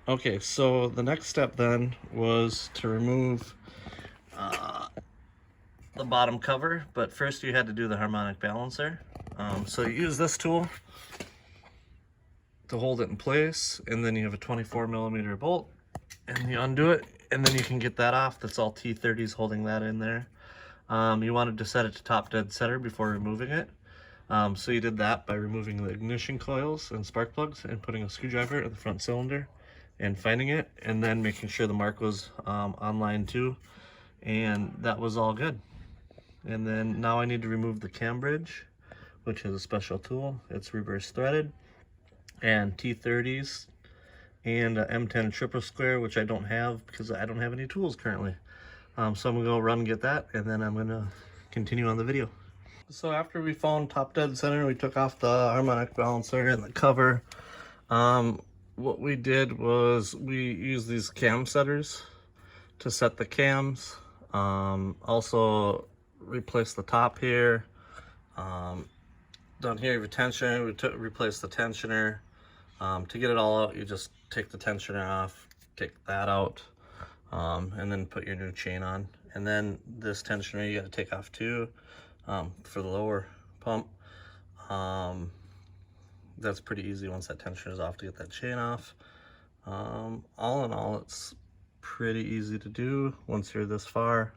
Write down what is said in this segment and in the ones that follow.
Okay, so the next step then was to remove the bottom cover, but first you had to do the harmonic balancer. So you use this tool to hold it in place, and then you have a 24mm bolt, and you undo it, and then you can get that off. That's all T30s holding that in there. You wanted to set it to top dead center before removing it. So you did that by removing the ignition coils and spark plugs and putting a screwdriver in the front cylinder and finding it, and then making sure the mark was on line 2, and that was all good. And then now I need to remove the cam bridge, which is a special tool. It's reverse threaded, and T30s and M10 triple square, which I don't have because I don't have any tools currently. So I'm gonna go run and get that, and then I'm gonna continue on the video. So after we found top dead center, we took off the harmonic balancer and the cover. What we did was we used these cam setters to set the cams. Also replace the top here. Down here you have a tensioner. We replaced the tensioner. To get it all out, you just take the tensioner off, take that out, and then put your new chain on. And then this tensioner you got to take off too, for the lower pump. That's pretty easy once that tensioner is off to get that chain off. All in all, it's pretty easy to do once you're this far.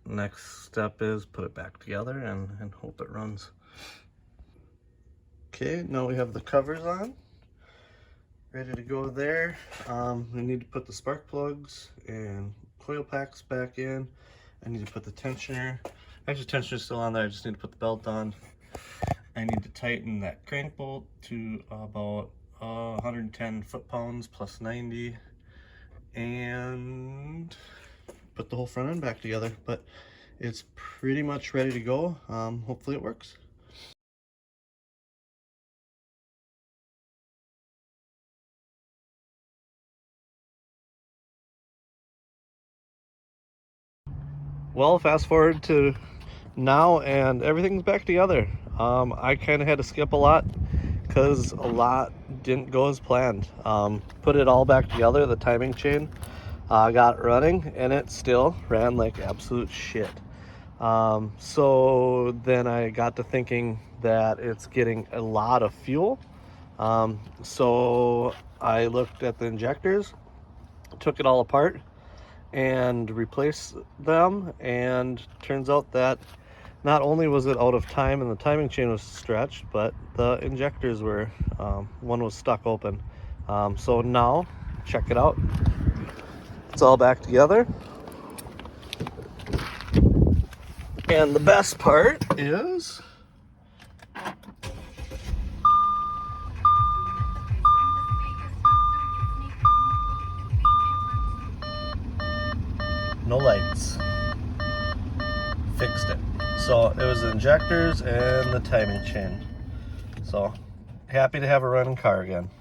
Next step is put it back together and hope it runs. Okay, now we have the covers on, ready to go there. We need to put the spark plugs and coil packs back in. I need to put the tensioner. Actually, tensioner's still on there. I just need to put the belt on. I need to tighten that crank bolt to about 110 foot-pounds plus 90, and put the whole front end back together. But it's pretty much ready to go. Hopefully it works. Well, fast forward to now and everything's back together. I kind of had to skip a lot because a lot didn't go as planned. Put it all back together, the timing chain got running, and it still ran like absolute shit. So then I got to thinking that it's getting a lot of fuel. So I looked at the injectors, took it all apart and replace them, and turns out that not only was it out of time and the timing chain was stretched, but the injectors were, one was stuck open. So now, check it out. It's all back together. And the best part is no lights. Fixed it. So it was the injectors and the timing chain. So happy to have a running car again.